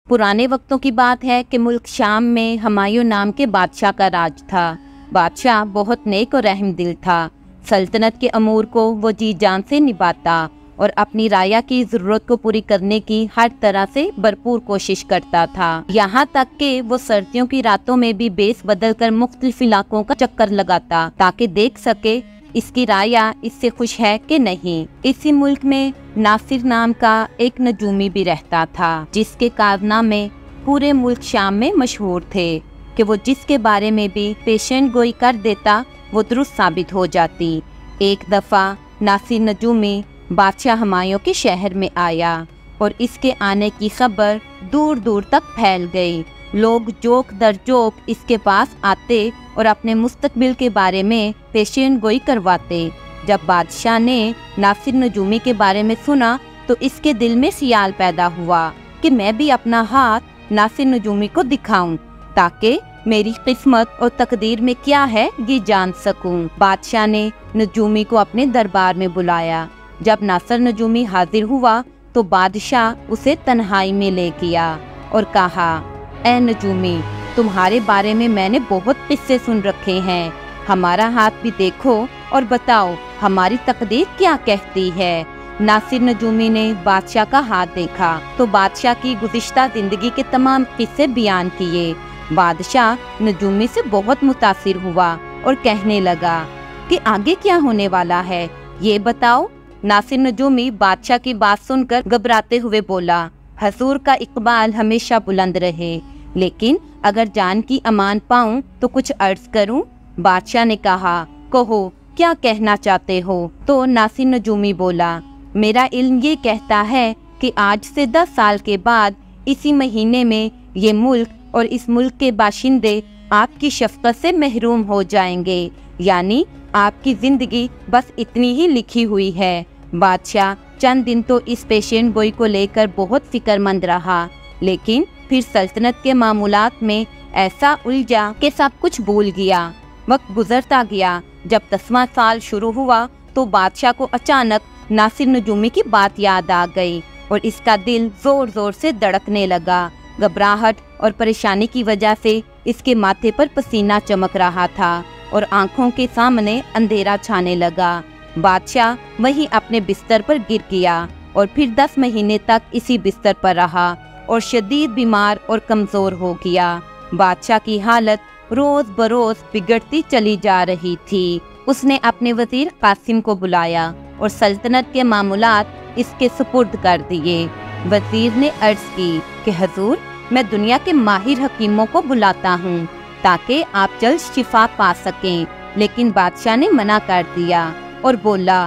पुराने वक्तों की बात है कि मुल्क शाम में हुमायूं नाम के बादशाह का राज था। बादशाह बहुत नेक और रहम दिल था। सल्तनत के अमूर को वो जी जान से निभाता और अपनी राया की ज़रूरत को पूरी करने की हर तरह से भरपूर कोशिश करता था। यहाँ तक कि वो सर्दियों की रातों में भी बेस बदल कर मुख्तलिफ इलाकों का चक्कर लगाता ताकि देख सके इसकी राया इससे खुश है कि नहीं। इसी मुल्क में नासिर नाम का एक नजूमी भी रहता था जिसके कारनामे पूरे मुल्क शाम में मशहूर थे कि वो जिसके बारे में भी पेशेंट गोई कर देता वो दुरुस्त साबित हो जाती। एक दफ़ा नासिर नजूमी बादशाह हुमायूं के शहर में आया और इसके आने की खबर दूर दूर तक फैल गई। लोग जोक दर जोक इसके पास आते और अपने मुस्तकबिल के बारे में पेशेंट गोई करवाते। जब बादशाह ने नासिर नजूमी के बारे में सुना तो इसके दिल में ख्याल पैदा हुआ कि मैं भी अपना हाथ नासिर नजूमी को दिखाऊं ताकि मेरी किस्मत और तकदीर में क्या है ये जान सकूं। बादशाह ने नजूमी को अपने दरबार में बुलाया। जब नासिर नजूमी हाजिर हुआ तो बादशाह उसे तन्हाई में ले गया और कहा, ए नजूमी, तुम्हारे बारे में मैंने बहुत किस्से सुन रखे हैं। हमारा हाथ भी देखो और बताओ हमारी तकदीर क्या कहती है। नासिर नजूमी ने बादशाह का हाथ देखा तो बादशाह की गुज़िश्ता जिंदगी के तमाम किस्से बयान किए। बादशाह नजूमी से बहुत मुतासिर हुआ और कहने लगा कि आगे क्या होने वाला है ये बताओ। नासिर नजूमी बादशाह की बात सुनकर घबराते हुए बोला, हजूर का इकबाल हमेशा बुलंद रहे, लेकिन अगर जान की अमान पाऊं तो कुछ अर्ज करूं। बादशाह ने कहा, कहो क्या कहना चाहते हो। तो नासिर नजूमी बोला, मेरा इल्म ये कहता है कि आज से 10 साल के बाद इसी महीने में ये मुल्क और इस मुल्क के बाशिंदे आपकी शफकत से महरूम हो जाएंगे, यानी आपकी जिंदगी बस इतनी ही लिखी हुई है। बादशाह चंद दिन तो इस पेशेंट गोई को लेकर बहुत फिक्रमंद रहा, लेकिन फिर सल्तनत के मामूलात में ऐसा उलझा कि सब कुछ भूल गया। वक्त गुजरता गया। जब 10वां साल शुरू हुआ तो बादशाह को अचानक नासिर नजूमी की बात याद आ गई और इसका दिल जोर जोर से धड़कने लगा। घबराहट और परेशानी की वजह से इसके माथे पर पसीना चमक रहा था और आंखों के सामने अंधेरा छाने लगा। बादशाह वहीं अपने बिस्तर पर गिर गया और फिर 10 महीने तक इसी बिस्तर पर रहा और शदीद बीमार और कमज़ोर हो गया। बादशाह की हालत रोज़ बरोज़ बिगड़ती चली जा रही थी। उसने अपने वज़ीर कासिम को बुलाया और सल्तनत के मामूलात इसके सुपुर्द कर दिए। वज़ीर ने अर्ज़ की कि हजूर, मैं दुनिया के माहिर हकीमों को बुलाता हूँ ताकि आप जल्द शिफा पा सकें। लेकिन बादशाह ने मना कर दिया और बोला,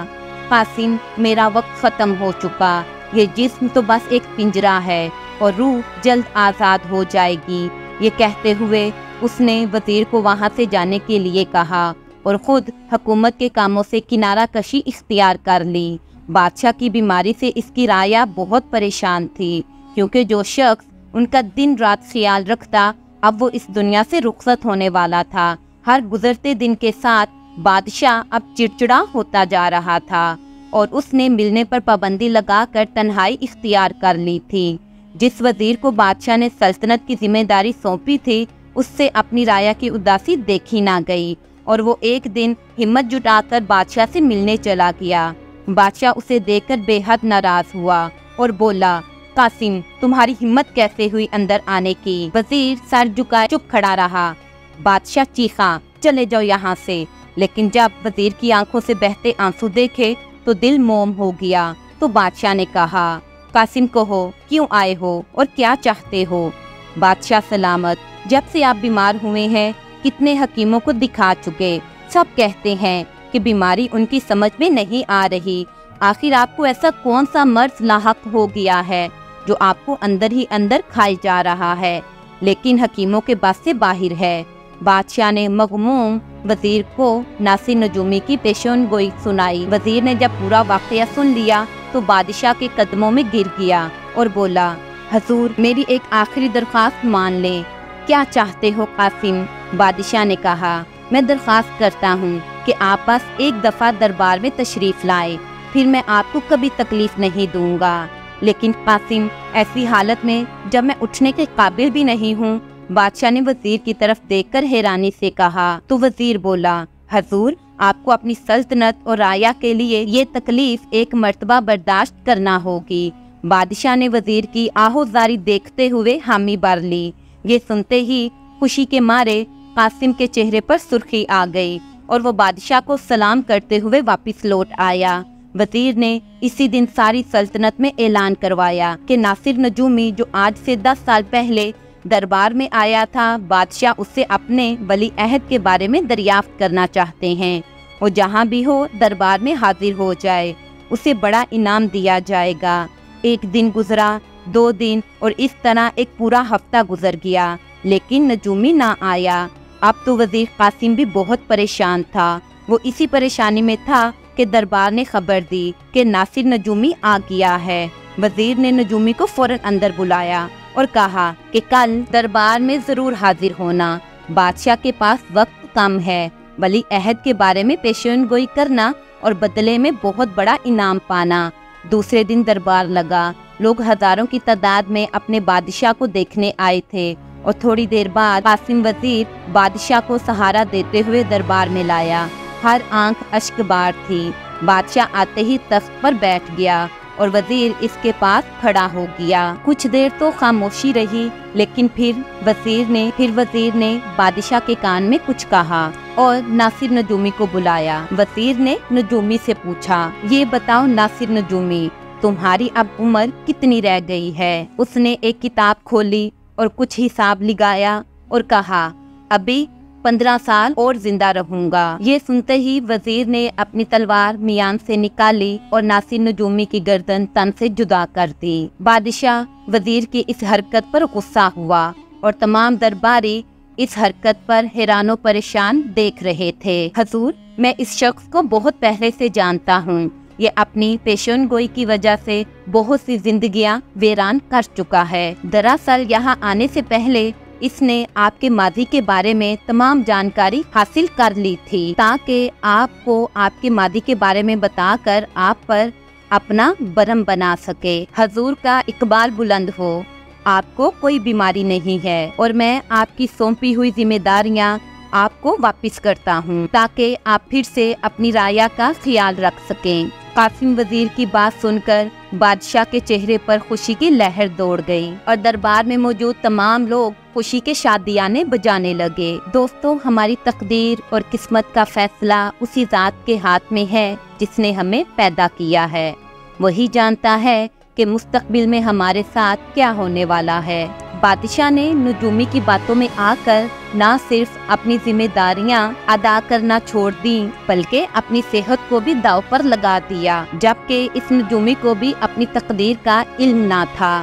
कासिम, मेरा वक्त ख़त्म हो चुका। ये जिस्म तो बस एक पिंजरा है और रूह जल्द आज़ाद हो जाएगी। ये कहते हुए उसने वज़ीर को वहाँ से जाने के लिए कहा और ख़ुद हुकूमत के कामों से किनारा कशी इख्तियार कर ली। बादशाह की बीमारी से इसकी राया बहुत परेशान थी, क्योंकि जो शख्स उनका दिन रात ख्याल रखता अब वो इस दुनिया से रुखसत होने वाला था। हर गुजरते दिन के साथ बादशाह अब चिड़चिड़ा होता जा रहा था और उसने मिलने पर पाबंदी लगाकर तन्हाई इख्तियार कर ली थी। जिस वज़ीर को बादशाह ने सल्तनत की जिम्मेदारी सौंपी थी उससे अपनी राया की उदासी देखी ना गई और वो एक दिन हिम्मत जुटाकर बादशाह से मिलने चला गया। बादशाह उसे देखकर बेहद नाराज हुआ और बोला, कासिम, तुम्हारी हिम्मत कैसे हुई अंदर आने की। वज़ीर सर झुकाए चुप खड़ा रहा। बादशाह चीखा, चले जाओ यहाँ से। लेकिन जब वज़ीर की आंखों से बहते आंसू देखे तो दिल मोम हो गया। तो बादशाह ने कहा, कासिम, कहो क्यों आए हो और क्या चाहते हो। बादशाह सलामत, जब से आप बीमार हुए हैं कितने हकीमों को दिखा चुके, सब कहते हैं कि बीमारी उनकी समझ में नहीं आ रही। आखिर आपको ऐसा कौन सा मर्ज लाहक हो गया है जो आपको अंदर ही अंदर खाए जा रहा है, लेकिन हकीमों के बस से बाहर है। बादशाह ने मगमूम वज़ीर को नासिर नजूमी की पेशन गोई सुनाई। वज़ीर ने जब पूरा वाक़या सुन लिया तो बादशाह के कदमों में गिर गया और बोला, हजूर, मेरी एक आखिरी दरख्वास्त मान लें। क्या चाहते हो कासिम। बादशाह ने कहा, मैं दरख्वास्त करता हूँ कि आप बस एक दफ़ा दरबार में तशरीफ़ लाए, फिर मैं आपको कभी तकलीफ़ नहीं दूंगा। لیکن قاسم ایسی حالت میں جب میں اٹھنے کے قابل بھی نہیں ہوں۔ بادشاہ نے وزیر کی طرف دیکھ کر حیرانی سے کہا۔ تو وزیر بولا، حضور آپ کو اپنی سلطنت اور رعایا کے لیے یہ تکلیف ایک مرتبہ برداشت کرنا ہوگی۔ بادشاہ نے وزیر کی آہوزاری دیکھتے ہوئے حامی بھر لی۔ یہ سنتے ہی خوشی کے مارے قاسم کے چہرے پر سرخی آ گئی اور وہ بادشاہ کو سلام کرتے ہوئے واپس لوٹ آیا۔ وزیر نے اسی دن ساری سلطنت میں اعلان کروایا کہ ناصر نجومی جو آج سے 10 سال پہلے دربار میں آیا تھا، بادشاہ اس سے اپنے ولی عہد کے بارے میں دریافت کرنا چاہتے ہیں۔ وہ جہاں بھی ہو دربار میں حاضر ہو جائے، اسے بڑا انعام دیا جائے گا۔ ایک دن گزرا، 2 دن، اور اس طرح ایک پورا ہفتہ گزر گیا، لیکن نجومی نہ آیا۔ اب تو وزیر قاسم بھی بہت پریشان تھا۔ وہ اسی پریشانی میں تھا کہ دربار نے خبر دی کہ ناصر نجومی آ گیا ہے۔ وزیر نے نجومی کو فوراً اندر بلایا اور کہا کہ کل دربار میں ضرور حاضر ہونا۔ بادشاہ کے پاس وقت کم ہے، ولی عہد کے بارے میں پیشین گوئی کرنا اور بدلے میں بہت بڑا انعام پانا۔ دوسرے دن دربار لگا، لوگ ہزاروں کی تعداد میں اپنے بادشاہ کو دیکھنے آئے تھے، اور تھوڑی دیر بعد قاسم وزیر بادشاہ کو سہارا دیتے ہوئے دربار میں لایا۔ ہر آنکھ اشک بار تھی۔ بادشاہ آتے ہی تخت پر بیٹھ گیا اور وزیر اس کے پاس کھڑا ہو گیا۔ کچھ دیر تو خاموشی رہی، لیکن پھر وزیر نے بادشاہ کے کان میں کچھ کہا اور ناصر نجومی کو بلایا۔ وزیر نے نجومی سے پوچھا، یہ بتاؤ ناصر نجومی، تمہاری اب عمر کتنی رہ گئی ہے؟ اس نے ایک کتاب کھولی اور کچھ حساب لگایا اور کہا، ابھی 15 سال اور زندہ رہوں گا۔ یہ سنتے ہی وزیر نے اپنی تلوار میان سے نکالی اور ناصر نجومی کی گردن تن سے جدا کر دی۔ بادشاہ وزیر کی اس حرکت پر غصہ ہوا اور تمام درباری اس حرکت پر حیران و پریشان دیکھ رہے تھے۔ حضور، میں اس شخص کو بہت پہلے سے جانتا ہوں۔ یہ اپنی پیشن گوئی کی وجہ سے بہت سی زندگیاں ویران کر چکا ہے۔ دراصل یہاں آنے سے پہلے اس نے آپ کے ماضی کے بارے میں تمام جانکاری حاصل کر لی تھی، تاکہ آپ کو آپ کے ماضی کے بارے میں بتا کر آپ پر اپنا برہم بنا سکے۔ حضور کا اقبال بلند ہو، آپ کو کوئی بیماری نہیں ہے، اور میں آپ کی سونپی ہوئی ذمہ داریاں آپ کو واپس کرتا ہوں، تاکہ آپ پھر سے اپنی رعایا کا خیال رکھ سکیں۔ قاسم وزیر کی بات سن کر بادشاہ کے چہرے پر خوشی کی لہر دوڑ گئی اور دربار میں موجود تمام لوگ خوشی کے شادیانے بجانے لگے۔ دوستو، ہماری تقدیر اور قسمت کا فیصلہ اسی ذات کے ہاتھ میں ہے جس نے ہمیں پیدا کیا ہے۔ وہی جانتا ہے کہ مستقبل میں ہمارے ساتھ کیا ہونے والا ہے۔ بادشاہ نے نجومی کی باتوں میں آ کر نہ صرف اپنی ذمہ داریاں ادا کرنا چھوڑ دیں، بلکہ اپنی صحت کو بھی داؤ پر لگا دیا، جبکہ اس نجومی کو بھی اپنی تقدیر کا علم نہ تھا۔